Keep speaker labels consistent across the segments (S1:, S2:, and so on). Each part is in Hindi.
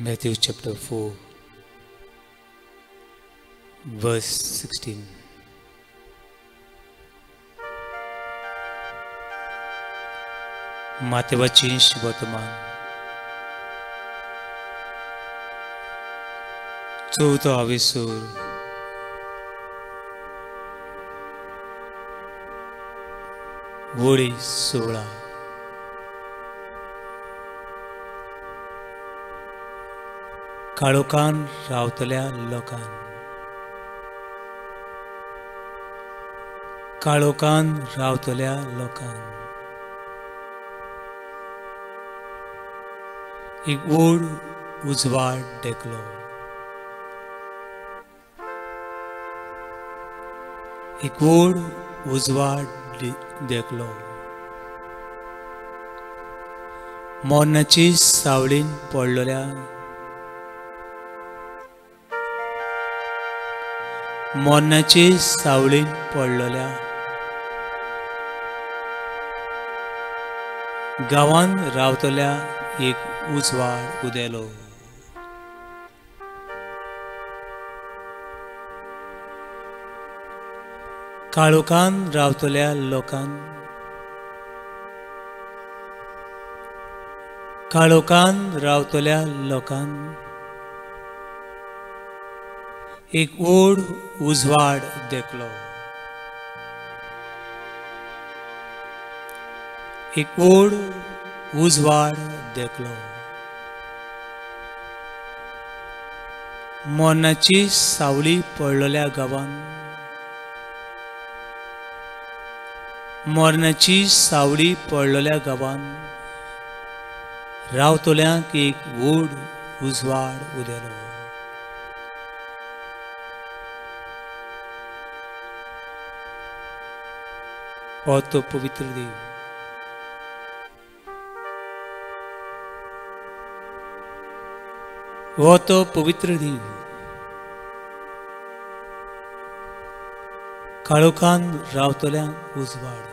S1: Matthew chapter 4, verse 16. मातेवाची वर्तमान चौथो आवेसूर वोळी 16. काळोखान रावतल्या लोकांन काळोखान रावतल्या लोकांन एक व्हड उजवाड देखलो. एक व्हड उजवाड देखलो. मोर्नाची सावळीन पडलेल्या मोर्नाची सावळीन पडलेल्या गांवान रावतल्या एक उजवाड उदेलो. काळोखान रावतल्या लोकांन काळोखान रावतल्या लोकांन एक व्हड उजवाड देखलो. एक व्हड उजवाड देखलो. मोर्नाची सावळी पडलेल्या गांवान मोर्नाची सावळी पडलेल्या गांवान रावतल्यांक एक व्हड उजवाड उदेलो. हो तो पवित्र देव. हो तो पवित्र देव. काळोखान रावतल्यांक उजवाड.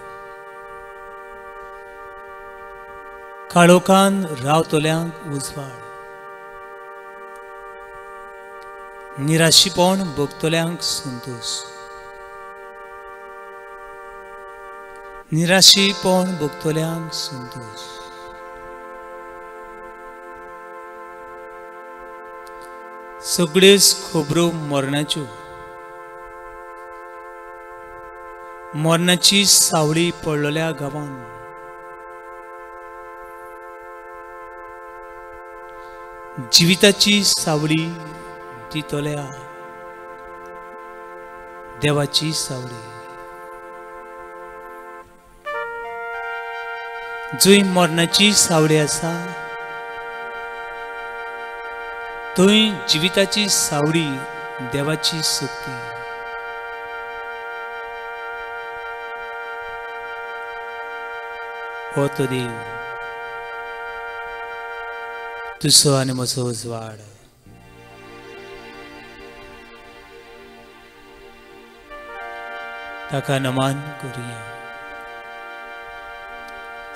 S1: काळोखान रावतल्यांक उजवाड. निराशीपण भोगतल्यांक संतोष. निराशीपण भोगतल्यांक संतोष. सगळेच खबरो मरणाच्यो. मरणाची सावळी पडलेल्या गांवान जिविताची सावळी दितल्या देवाची सावळी. जंय मरणाची सावळी आसा थंय जिविताची सावळी देवाची शक्ती. हो तो देव तुजो आनी म्हजो उजवाड. ताका नमन करुया.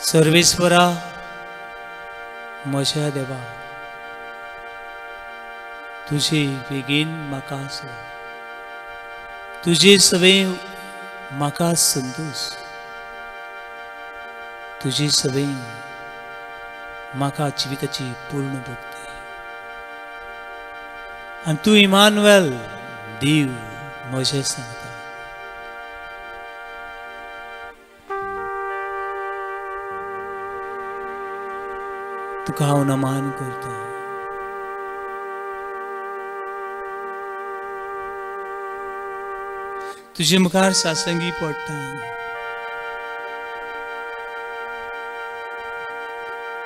S1: सर्वेस्वरा म्हज्या देवा तुझे बेगीन म्हाका तुझे सवे म्हाका संतोष. तुझे सवे म्हाका जिविताची पूर्ण भक्ती. आनी तू इमानुएल देव म्हजें सांगता. तुका हांव नमन करता. तुजे मुखार सासंगी पडटा.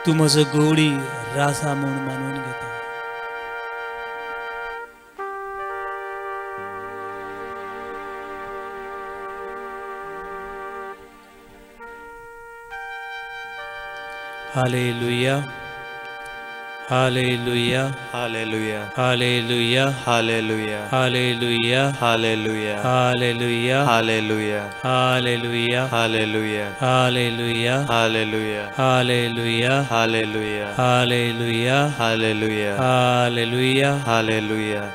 S1: तू म्हजो गवळी रासा म्हूण मानून घेता. Hallelujah Hallelujah.
S2: Hallelujah.
S1: Hallelujah.
S2: Hallelujah.
S1: Hallelujah.
S2: Hallelujah.
S1: Hallelujah.
S2: Hallelujah.
S1: Hallelujah.
S2: Hallelujah.
S1: Hallelujah.
S2: Hallelujah.
S1: Hallelujah.
S2: Hallelujah.
S1: Hallelujah.
S2: Hallelujah.
S1: Hallelujah.
S2: Hallelujah.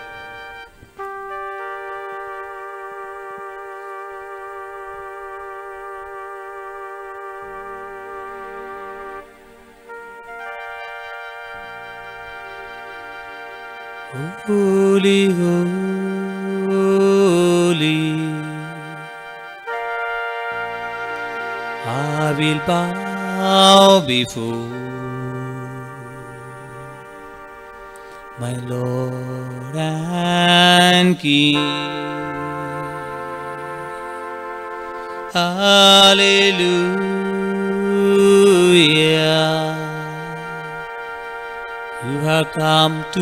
S1: Holy, holy, I will bow before my Lord and King. Hallelujah. You have come to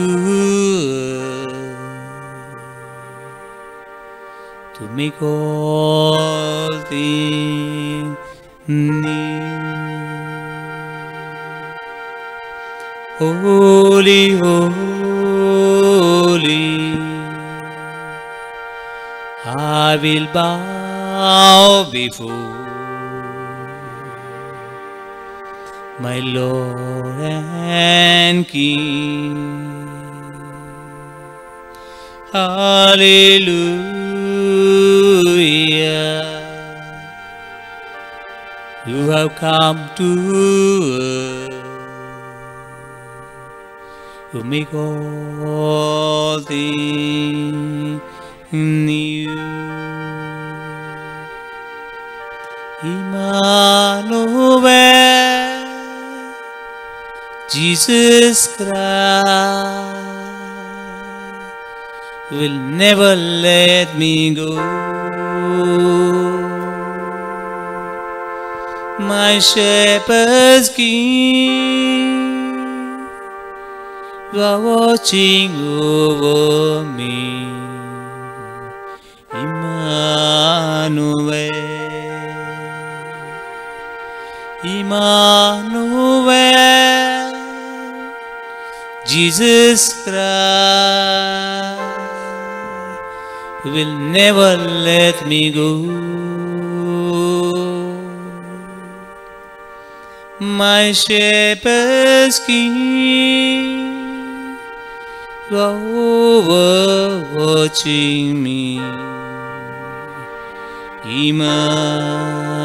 S1: make all things new. Holy, holy, I will bow before my Lord and King. Hallelujah. You have come to make all things new. Emmanuel, Jesus Christ will never let me go. My shepherd's king, you are watching over me. Emmanuel, Emmanuel, Jesus Christ will never let me go. My shepherd's king, you are watching me. Emmanuel,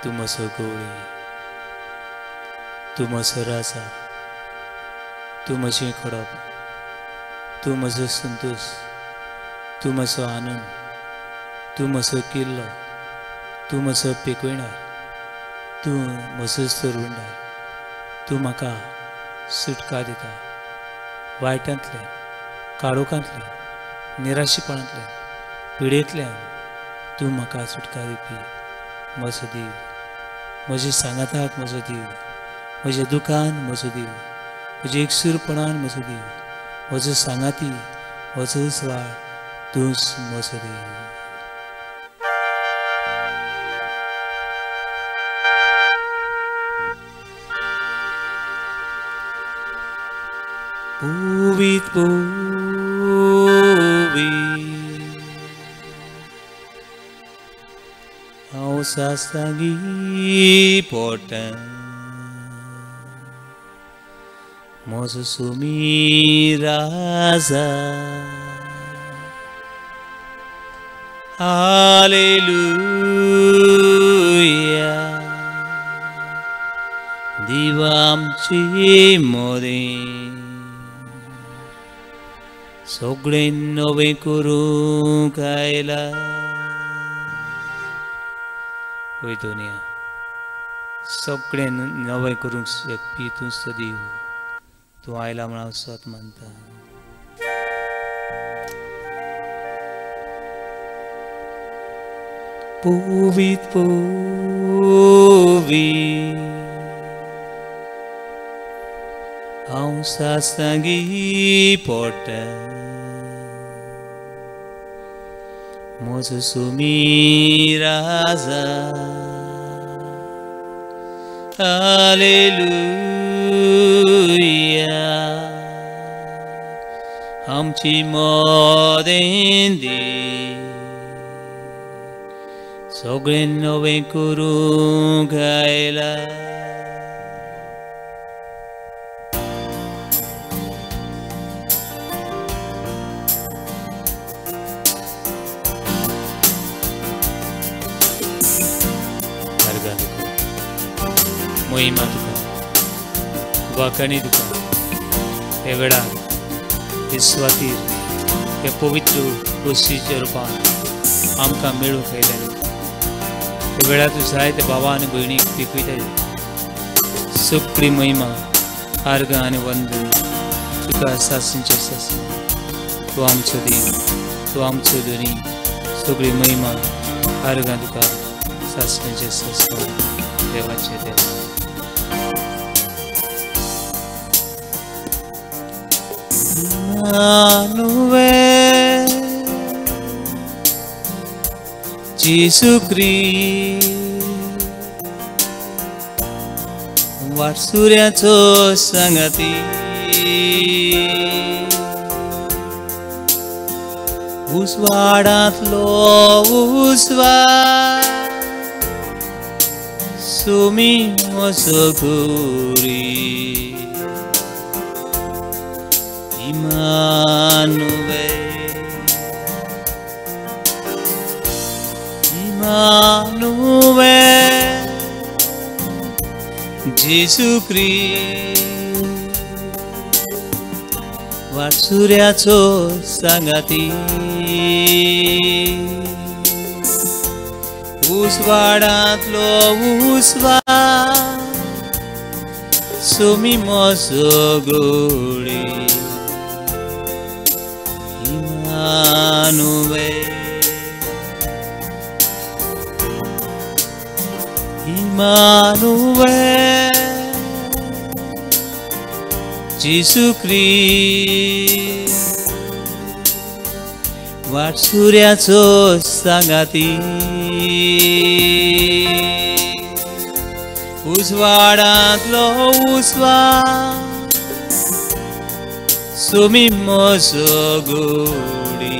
S1: तू माझं गोळे, तू माझं राजा, तू माझे खडप, तू माझं संतोष, तू माझं आनंद, तू माझं किल्लो, तू माझं पेकविणार, तू माझं सरवंडार, तू म्हाका सुटका दिता वायटांतल्यान, काळोखांतल्यान, निराशेपणांतल्यान, पिडेंतल्यान तू म्हाका सुटका दिवपी म्हजो देव. म्हज्या सांगाताक म्हजो देव, म्हज्या दुखान म्हजो देव, म्हज्या एकसुरपणान म्हजो देव, म्हजो सांगाती, म्हजो स्वाळ तूंच म्हजो देव. Povit povit हांव सासांगी पोटां म्हजो सुमी राजा. हालेलुया. देव आमचे मोदें सगळें नवें करूंक आयला. वय दुनिया सगळें नवें करूंक शकपी तूंच देव. तूं आयला म्हण हांव स्वत मानता. पोवीत पोवीत हांव सासांगी पोटां म्हजो सुमी राजा. हालेलुया आमची मोदें दी सगळे नवे करूंक आयला मोहिमा तुका वाकणी तुका हे वेळार हे स्वातीर हे पवित्र गोष्टीच्या रूपान आमकां मेळूंक आयल्यान हे वेळार तूं जायते भावा आनी भयणीक पिकयताय सगळी महिमा आर्ग आनी वंदन तुका सासणेचे आसा तूं आमचो देव तूं आमचो धनी सगळी महिमा आर्गां तुका सासणेचे आसा देवाचे देव Emmanuel, Jesus Christ, वारसुऱ्याचो संगती उसवाडांतलो उसवाड सुमी म्हजो गोरी Emmanuel, Jesus Christ, वारसुऱ्याचो संगती उसवाडांतलो उसवाड सुमी म्हजो गोडी Emmanuel, Jesus Christ, वारसुऱ्याचो संगती उसवाडांतलो उसवाड सुमी म्हजो गोडी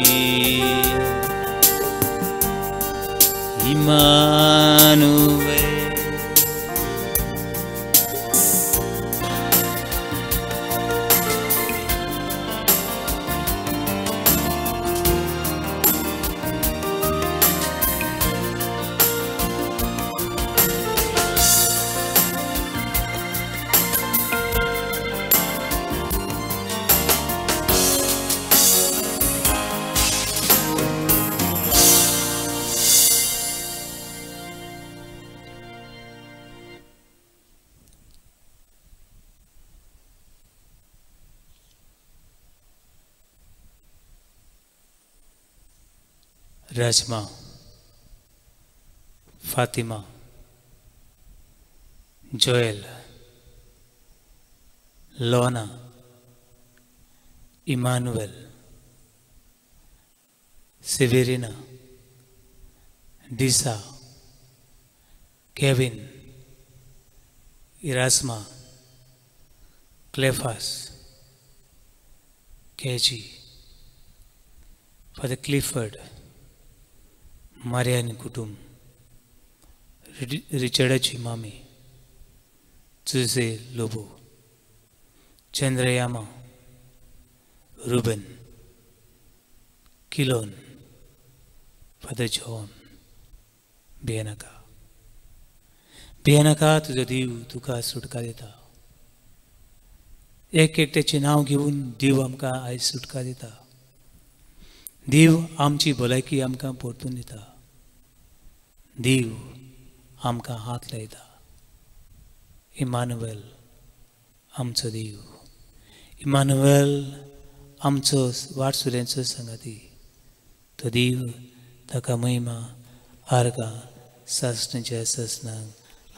S1: Emmanuel. राजमा, Fatima, Joel, Lona, Emmanuel, Severina, डिसा, केविन, इरास्मा, क्लेफास, केजी, फादर क्लिफर्ड, मारियानी कुटुंब, रिचर्डाची मामी, जुझे लोबो, चंद्रयामा, रुबन, किलोन, फादर जॉन, बियानाका तुझो देव तुका सुटका दिता एक एकट्याचे नाव घेऊन देव आमकां आयज सुटका दिता देव आमची भलायकी आमकां परतून दिता देव आमकां हात लायता इमानुएल आमचो देव इमानुएल आमचो वारसुऱ्यांचो संगाती तो देव ताका महिमा आर्गां सासणेच्या ससनाक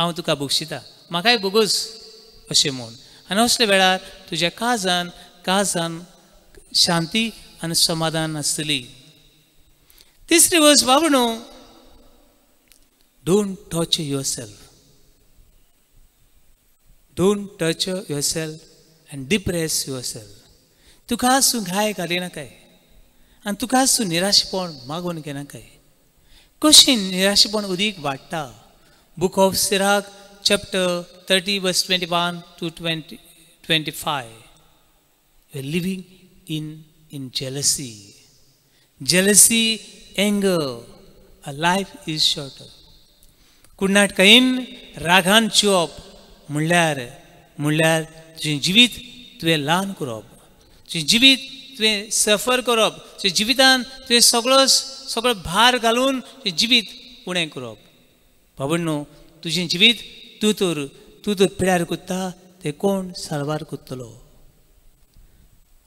S1: हांव तुका बक्षिता म्हाकाय बोगूस अशें म्हूण आनी असल्या वेळार तुज्या काळजान शांती आनी समाधान आसतली. तिसरी गोश्ट बाबणो, don't torture yourself. Don't torture yourself and depress yourself. तुका तूं घाय घालिनाकाय आनी तुका तूं निराशेपण मागून घेनाकाय. कशें निराशेपण उदीक वाडटा. Book of Sirach chapter 30 verse 21 to 25. You are living in jealousy. Jealousy, anger. A life is shorter. कुडनाट कायन रागान चिवप म्हणल्यार तुजें जिवीत तुवें ल्हान करप. तुजें जिवीत तुवें सफर करप. तुज्या जिवितान तुवें सगळो भार घालून तुजें जिवीत उणें करप. बाबण्णो, तुजें जिवीत तूं तर पिड्यार कुत्ता तें कोण साळवार कुत्तलो.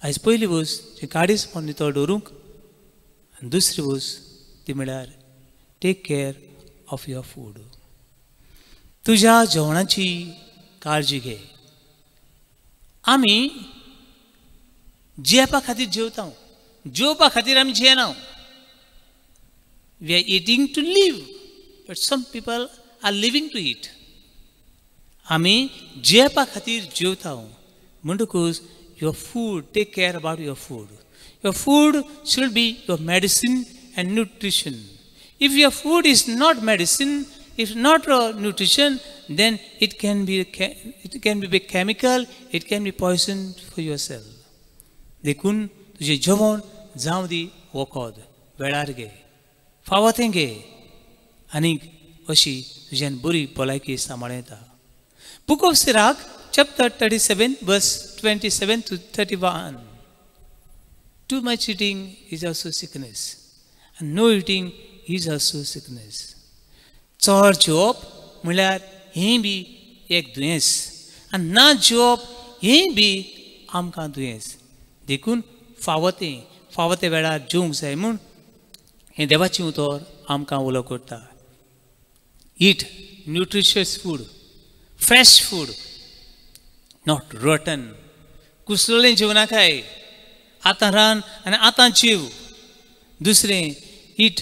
S1: आयज पयली वस्त गाडीच म्हूण नितळ दवरूंक आनी दुसरी वस्त ती म्हळ्यार take care of your food. तुज्या जेवणाची काळजी घे. आमी जेवपा खातीर जेवता, जेवपा खातीर आमी जेयना. We are eating to live, but some people are living to eat. आमी जेवपा खातीर जेवता म्हणटकूच your food, take care about your food. Your food should be your medicine and nutrition. If your food is not medicine, if not nutrition, then it can be chemical, it can be poison for yourself. देखून तुझे जेवण जावं दी वखद वेळार घे, फावतें घे आनीक अशी तुज्यान बरी भलायकी सांबाळूं येता. Book of Sirach chapter 37 verse 27 to 31. Too much eating is also sickness, and no eating is also sickness. चड जेवप म्हळ्यार हें बी एक दुयेंस आनी ना जेवप हें बी आमकां दुयेंस. देखून फावते वेळार जेवंक जाय म्हूण हें देवाचें उतर आमकां उलो करता. Eat nutritious food, fresh food, not rotten. कुसलेलें जेवनाकाय, आतां रान आनी आतां जेव. दुसरें ईट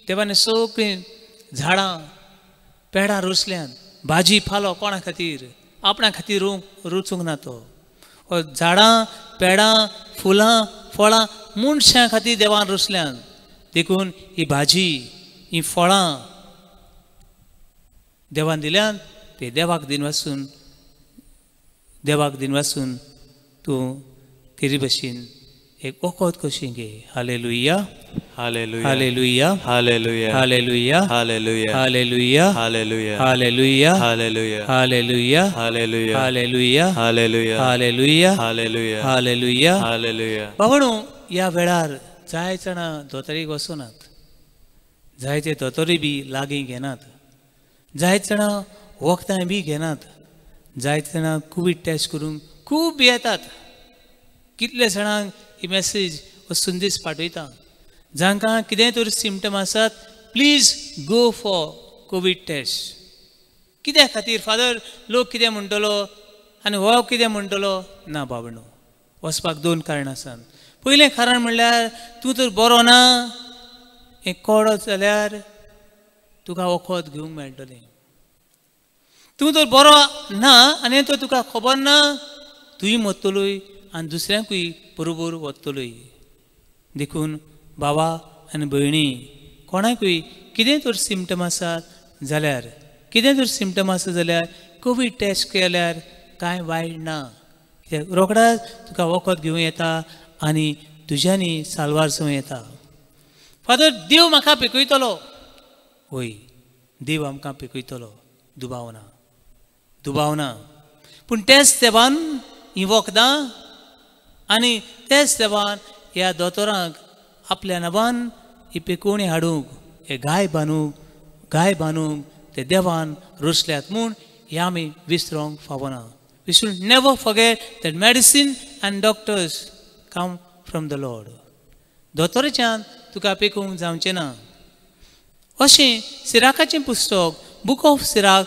S1: देवान सगळीं झाडां पेडां रोसल्यान, भाजी पालो कोणा खातीर, आपणा खातीर रोचूंक ना तो. झाडां पेडां फुलां फळां मनशां खातीर देवान रोसल्यान. देखून ही भाजी ही फळां देवान दिल्यान ते देवाक दिन वाचून तूं केरी भशेन एक वखद कशी घे. Hallelujah,
S2: Hallelujah.
S1: Hallelujah,
S2: Hallelujah.
S1: Hallelujah,
S2: Hallelujah.
S1: Hallelujah,
S2: Hallelujah.
S1: Hallelujah,
S2: Hallelujah.
S1: Hallelujah,
S2: Hallelujah.
S1: Hallelujah,
S2: Hallelujah.
S1: Hallelujah,
S2: Hallelujah.
S1: Hallelujah.
S2: Hallelujah.
S1: बाबणो, ह्या वेळार जाय जाणां दोतोरीक वचनात, जायते दोतोरी बी लागीं घेनात, जायते जाणां वखदां बी घेनात, जायते जाणां कोवीड टेस्ट करूंक खूब येतात. कितले जाणांक ही मेसेज हो संदेश पाठयता, जांकां कितें तरी सिमटम आसात, please go for COVID test. कित्या खातीर फादर लोक कितें म्हणटलो आनी हो कितें म्हणटलो? ना बाबणो, वचपाक दोन कारणां आसात. पयलें कारण म्हणल्यार तूं तर बरो ना हें कळत जाल्यार तुका वखद घेवंक मेळटलें. तूं तर बरो ना आनी तो तुका खबर ना, तुय मरतलोय आनी दुसऱ्यांकूय बरोबर वतलोय. देखून बाबा आनी भयणी, कोणाकूय कितें तर सिमटम आसात जाल्यार कोवीड टेस्ट केल्यार कांय वायट ना. कित्याक रोखडाच तुका वखद घेवं येता आनी तुज्यांनी साल्वार जावं येता. फादर, देव म्हाका पिकयतलो. वय, देव आमकां पिकयतलो, दुबाव ना. पूण तेच देवान ही वखदां आनी तेच देवान ह्या दोतोरांक आपल्या नवान ही पिकोवणी हाडूंक, हे गाय बांदूंक ते देवान रोसल्यात म्हूण हे आमी विसरोंक फावना. We should never forget that medicine and doctors come from the lord. दोतोराच्यान तुका पिकोवंक जावचें ना. अशें सिराकाचें पुस्तक बुक ऑफ सिराक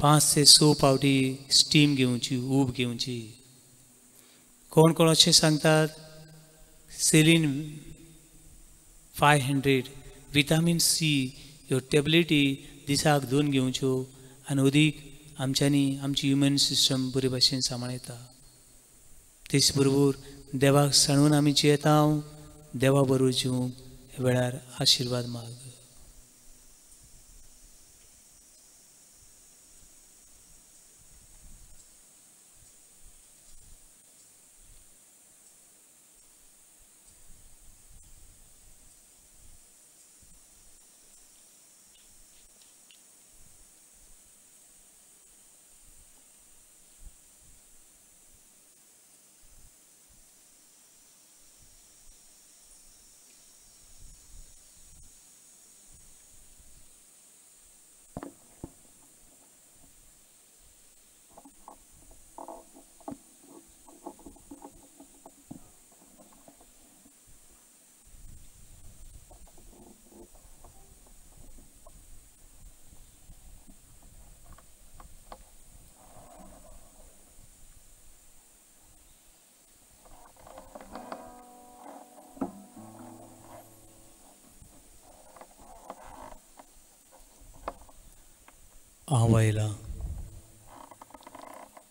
S1: 5 से 100 पावटी स्टीम घेवची, ऊब घेवची. कोण कोण अशें सांगतात सेलीन 500 विटामीन सी ह्यो टॅबलेटी दिसाक 2 घेवच्यो आनी उदीक आमच्यांनी आमची ह्युमन सिस्टम बरे भाशेन सांबाळयता. तेच बरोबर देवाक सांडून आमी जियेता. देवा बरोबर जिवंक ह्या वेळार आशिर्वाद माग.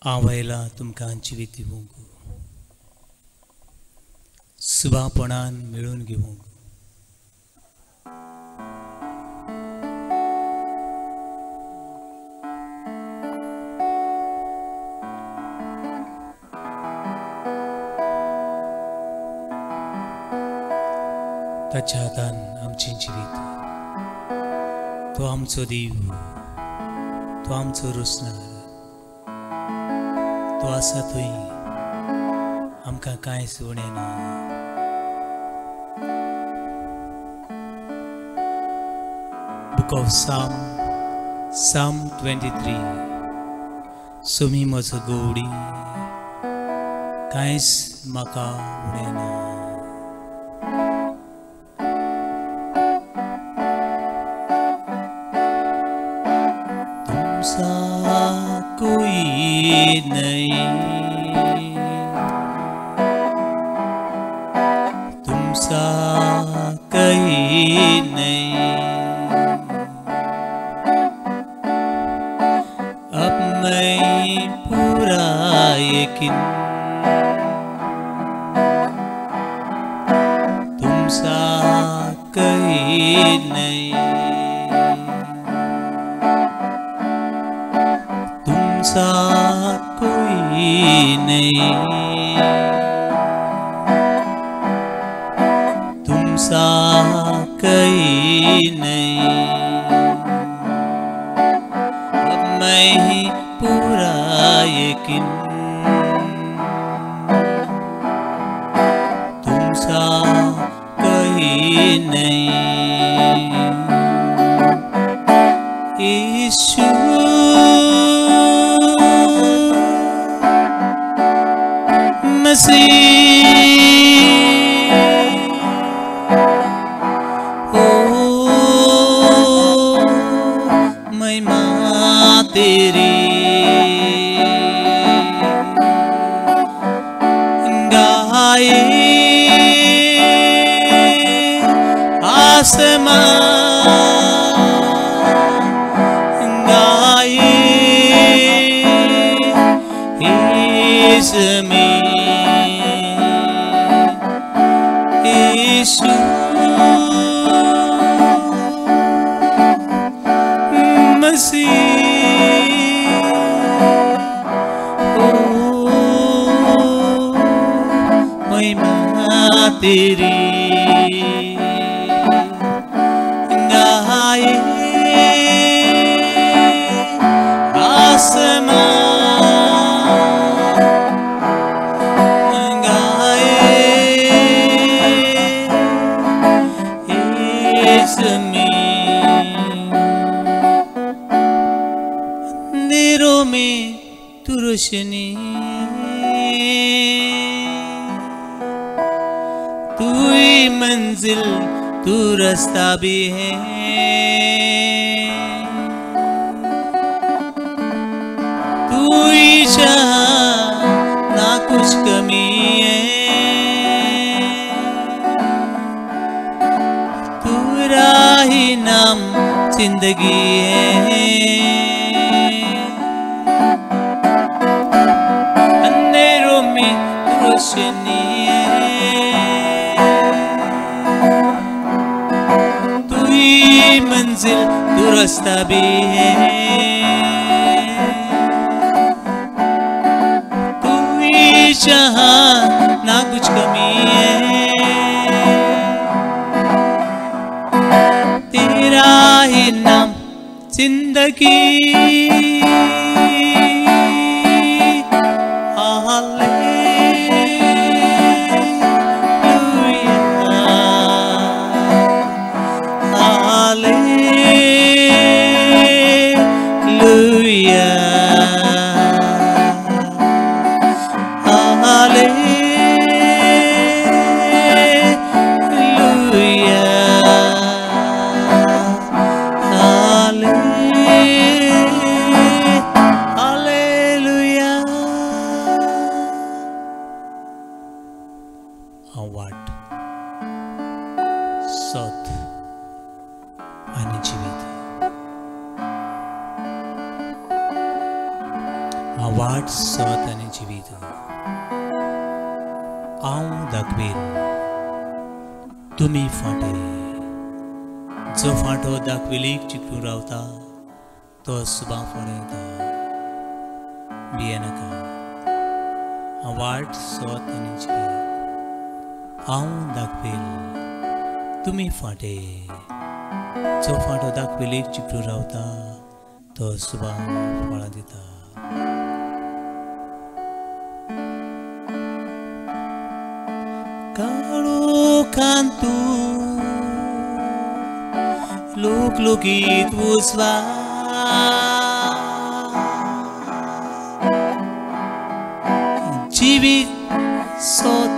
S1: आवायला तुमकां जिवीत दिवंक, सुभापणान मेळून घेवंक. ताच्या हातान आमचें जिवीत. तो आमचो देव, तो आमचो रोसनार. तो आसा थंय, आमकां कांयच उणें ना. Book of Psalm 23. सोमी म्हजो गवडी, कांयच म्हाका उणें ना. कोई नहीं तुमसा कहीं नहीं. अब मैं पूरा यकीन तुमसा कहीं नहीं. तुमसा कोई नहीं, तुमसा कहीं नहीं. अब मैं ही पूरा यकीन तुमसा कहीं नहीं. यीशु महिमा तेरी गाए आसमान, गाए इसमें यीशु मसीह. महिमा तेरी गाए आसमान, अंधेरों में तू रोशनी, तू ही मंजिल, तू रास्ता भी है. ही जहां ना कुछ कमी है, तेरा ही नाम जिंदगी है। अंधेरों में रोशनी है, तू ही मंजिल तू रास्ता भी है, तू ही जहां ना कुछ कमी है, तेरा ही नाम जिंदगी। वाट सत आणि जीवित हांव दाखवेन तुमी फाटे, जो फाटो दाखविलीक चिकटून रावता तो सुबां फुडें येता। भियेनाका, हांव वाट सत आनी जीवित हांव दाखवेन तुमी फाटे, जो फाटो दाखविलीक चिकटून रावता तो सुबां फळां दिता। काळो कांतू लोकलोकीत वचवा, जिवीत सोत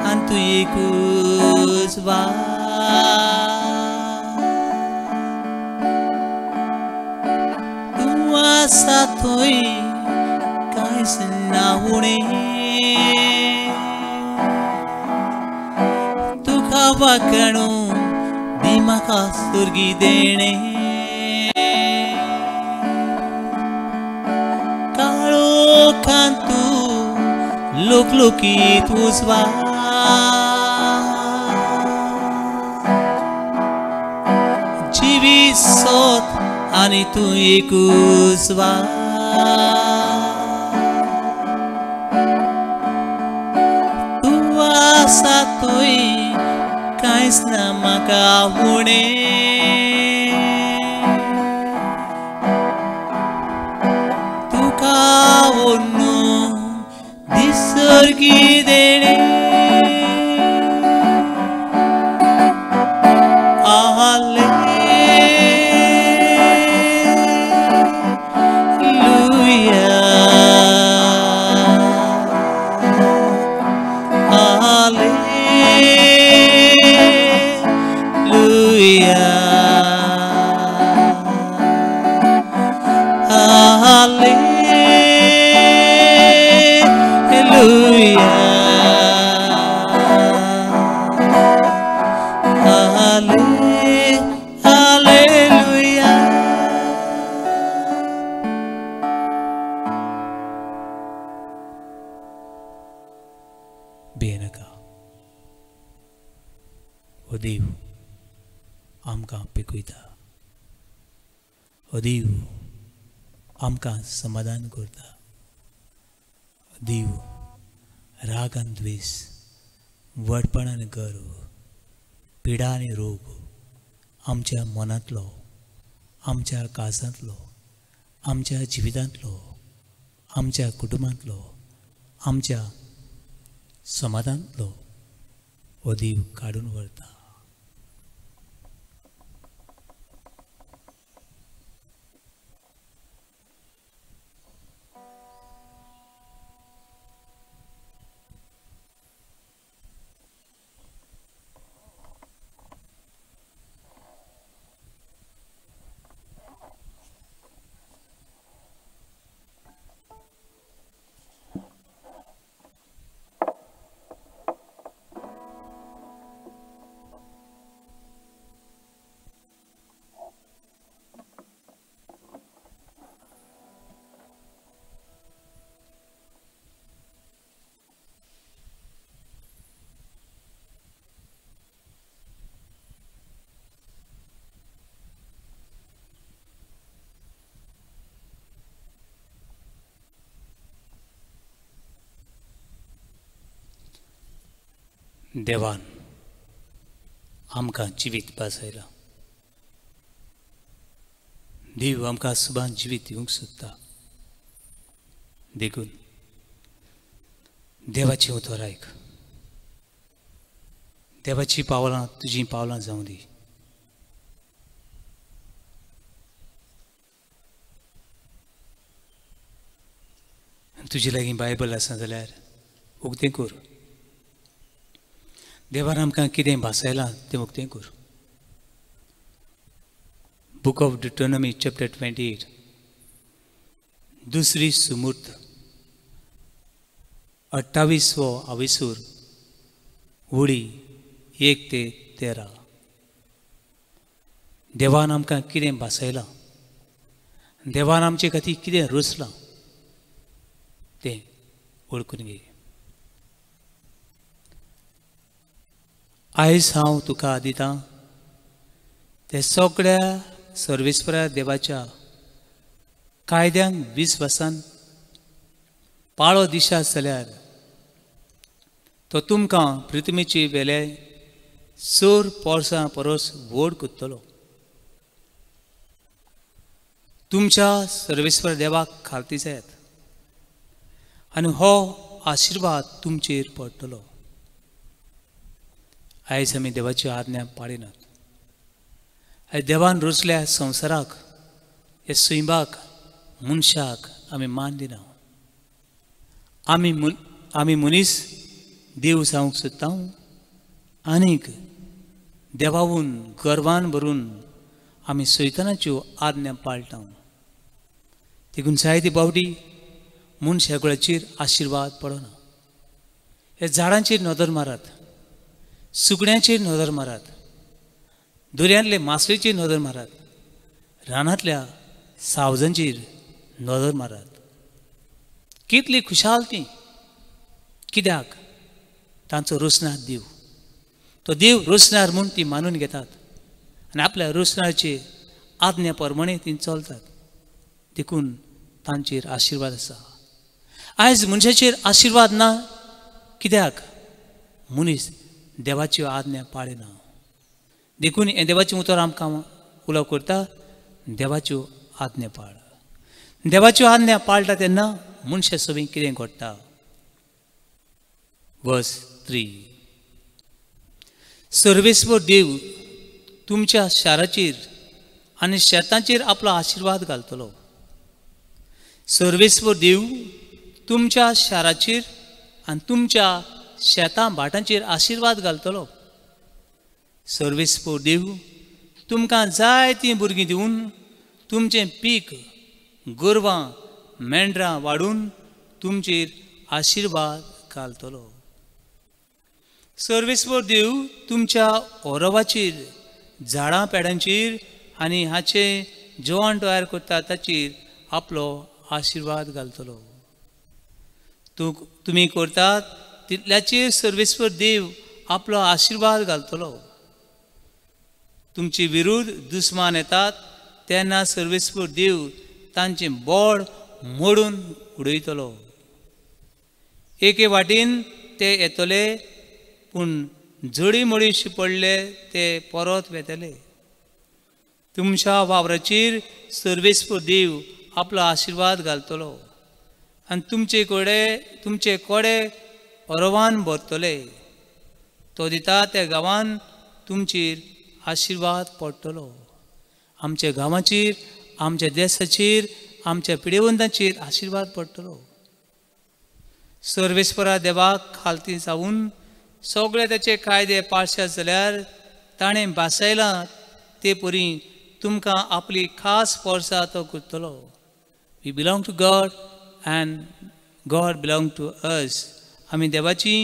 S1: आनी तू एकूच वा, तूं आसा थंय कांयच ना उणें, वाकणू दी म्हाका सुर्गी देणे। काळो कांतू लोकलोकीत वचवा, जिवीत सोत आनी तूं एकूच वा, तूं आसा थंय कांयच ना म्हाका उणें, तुका ओन्नू दी सुर्गी देणे। भियेनाका, हो देव आमकां पिकयता, हो देव आमकां समाधान करता, देव राग आनी द्वेष, वडपण आनी गर्व, पिडा आनी रोग आमच्या मनांतलो, आमच्या काळजांतलो, आमच्या जिवितांतलो, आमच्या कुटुंबांतलो, आमच्या समाधांतलो हो देव काडून व्हरता। देवान आमकां जिवीत बासयला. देव आमकां सुभान जिवीत दिवंक सोदता. देखून देवाची उतर आयक. देवाची पावलां तुजीं पावलां जावं दी. तुजे लागीं बायबल आसा जाल्यार उक्तें कर. देवान आमकां कितें भासयलां तें उक्तें कर. बुक ऑफ डिटोनॉमी चॅप्टर 28 दुसरी सुमूर्त 28वो आविसूर उडी 1 ते 13. देवान आमकां कितें भासयलां, देवान आमचे खातीर कितें रचलां तें वळखून घे. आयज हांव तुका दितां ते सगळ्या सर्वेस्परा देवाच्या कायद्यांक विस्वासान पाळो दिशात जाल्यार तो तुमकां पृथ्वीचे वेले चोर पोरसां परस व्हड करतलो. तुमच्या सर्वेस्पर देवाक खालती जायात आनी हो आशिर्वाद तुमचेर पडटलो. आयज आमी देवाची आज्ञा पाळिनात. आयज देवान रचल्या संवसाराक, हे सैमाक, मनशाक आमी मान दिना. आमी मनीस देव जावंक सोदता आनीक देवावून गर्वान भरून आमी सैतानाच्यो आज्ञा पाळटा. देखून जायती फावटी मनशाकुळाचेर आशिर्वाद पडना. हे झाडांचेर नदर मारात, सुकण्यांचेर नदर मारात, दर्यांतले मासळेचेर नदर मारात, रानांतल्या सावजांचेर नदर मारात. कितली खुशाल ती. कित्याक तांचो रोसनार देव. तो देव रोसनार म्हूण ती मानून घेतात आनी आपल्या रोसनाचे आज्ञा प्रमाणे ती चलतात. देखून तांचेर आशिर्वाद आसा. आयज मनशाचेर आशिर्वाद ना. कित्याक मनीस देवाच्यो आज्ञा पाळिना. देखून हें देवाचें उतर आमकां उलोव करता, देवाच्यो आज्ञा पाळ. देवाच्यो आज्ञा पाळटा तेन्ना मनशा सभेक कितें घडटा. वर्स 3 सर्वेस्वर देव तुमच्या शाराचेर आनी शेतांचेर आपलो आशिर्वाद घालतलो. सर्वेस्वर देव तुमच्या शाराचेर आनी तुमच्या शेतां भाटांचेर आशिर्वाद घालतलो. सर्वेस्वर देव तुमकां जाय ती भुरगीं दिवन तुमचें पीक, गोरवां, मेंढरां वाडून तुमचेर आशिर्वाद घालतलो. सर्वेस्वर देव तुमच्या ओरवाचेर, झाडां पेडांचेर आनी हाचे जेवण तयार करता ताचेर आपलो आशिर्वाद घालतलो. तुमी करतात तितल्याचेर सर्वेस्वर देव आपलो आशिर्वाद घालतलो. तुमचे विरुद्ध दुस्मान येतात तेन्ना सर्वेस्वर देव तांचें बोड मोडून उडयतलो. एके वाटेन ते येतले पूण झडी मडीशी पडले ते परत वेतले. तुमच्या वावराचेर सर्वेस्वर देव आपलो आशिर्वाद घालतलो आनी तुमचे कोडे ओरवान भरतले. तो दिता त्या गांवांत तुमचेर आशिर्वाद पडटलो. आमच्या गांवाचेर, आमच्या देशाचेर, आमच्या पिडेवंतांचेर आशिर्वाद पडटलो. सर्वेस्परा देवाक खालती जावन सगळे ताचे कायदे पाळशात जाल्यार ताणें भासयलां ते परी तुमकां आपली खास पोरसां तो करतलो. We belong to God and God belong to us. आमी देवाची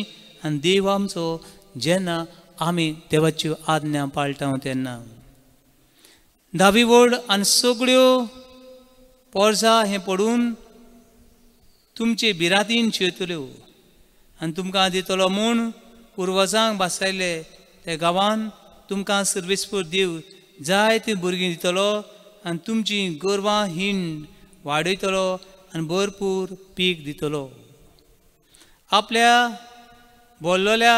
S1: आनी देव आमचो जेन्ना आमी देवाच्यो आज्ञा पाळटा तेन्ना. धावी व्हड आनी सगळ्यो पोरसां हें पडून तुमचे भिरांतीन शिरतल्यो आनी तुमकां दितलो म्हूण पुर्वजांक भासयले त्या गांवांत तुमकां सर्वेस्वर देव जायतीं भुरगीं दितलो आनी तुमची गोरवां हिंड वाडयतलो आनी भरपूर पीक दितलो. आपल्या बोल्लोल्या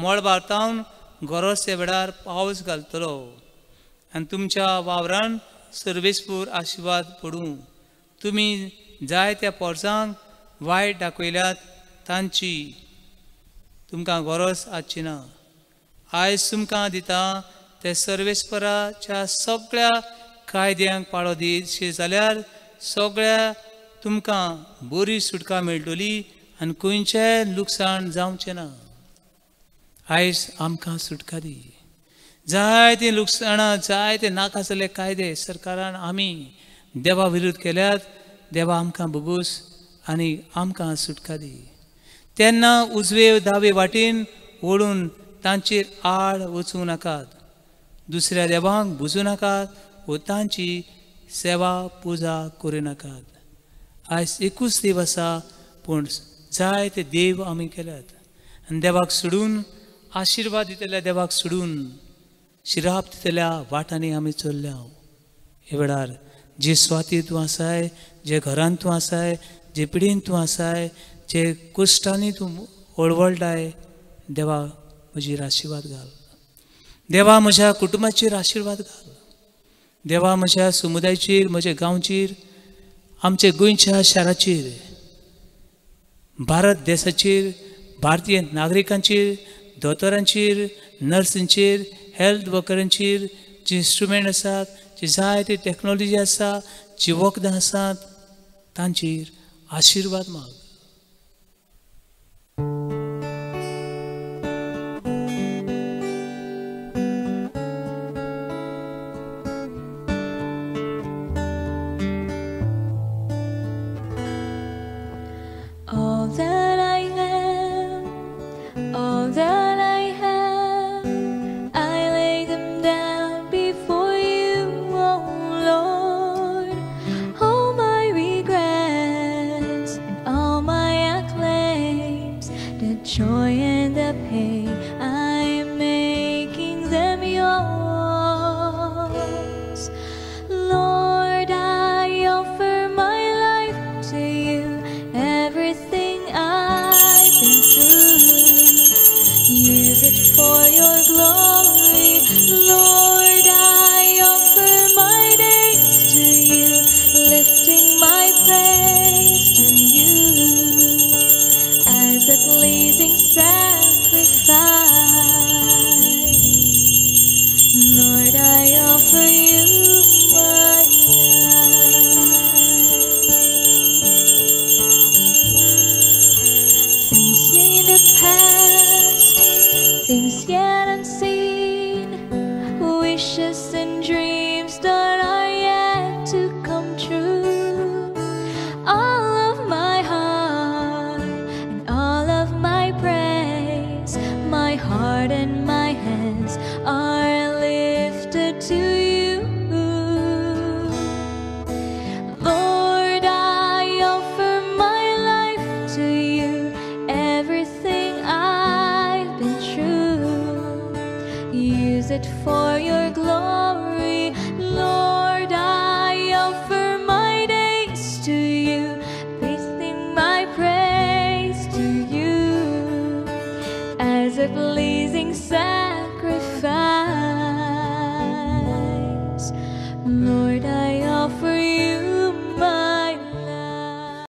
S1: मळ भारतावन गरजचे वेळार पावस घालतलो आनी तुमच्या वावरान सर्वेस्पूर आशिर्वाद पडूं. तुमी जाय त्या पोरसांक वायट दाखयल्यात तांची तुमकां गरज आसची ना. आयज तुमकां दिता ते सर्वेस्पराच्या सगळ्या कायद्यांक पाळो दिवचे जाल्यार सगळ्या तुमकां बरी सुटका मेळटली आनी खंयचें लुकसाण जावचें ना. आयज आमकां सुटका दी. जायते लुकसाणां जायते नाकासले कायदे सरकारान आमी देवा विरुद्ध केल्यात. देवा आमकां बुगूस आनी आमकां सुटका दी. तेन्ना उजवे दावे वाटेन ओडून तांचेर आड वचूं नाकात. दुसऱ्या देवांक बुजू नाकात व तांची सेवा पुजा करूं नाकात. आयज एकूच देव आसा पूण जायते देव आमी केल्यात आनी देवाक सोडून आशिर्वाद दितल्या देवाक सोडून शिराप दितल्या वाटांनी आमी चल्ल्या. हे वेळार जे स्वाती तूं आसाय, जे घरांत तूं आसाय, जे पिडीन तूं आसाय, जे कुश्टांनी तूं ओळवळटाय, देवा म्हजेर आशिर्वाद घाल. देवा म्हज्या कुटुंबाचेर आशिर्वाद घाल. देवा म्हज्या समुदायाचेर, म्हज्या गांवचेर, आमच्या गोंयच्या शाराचेर, भारत देशाचेर, भारतीय नागरिकांचेर, दोतोरांचेर, नर्सींचेर, हेल्थ वर्करांचेर, जे इंस्ट्रुमेंट आसात, जे जायते टॅक्नोलॉजी आसा, जी वखदां आसात, तांचेर आशिर्वाद माग.
S3: All that I am, all that I have, I lay them down before you, oh Lord. All my regrets and all my acclaims, the joy and the pain, I am making them yours. Lord, I offer my life to you, everything I've been through. Use it for your glory. Lord, I offer my days to you, lifting my praise to you as a pleasing sacrifice. Lord, I offer you my life. Things in the past, things yet unseen, wishes and dreams that are yet to come true. All of my heart and all of my praise, my heart and my hands are lifted to you. Lord, I offer my life to you, everything I've been through. Use it for your glory. Lord, I offer my days to you, placing my praise to you as a pleasing sacrifice. Lord, I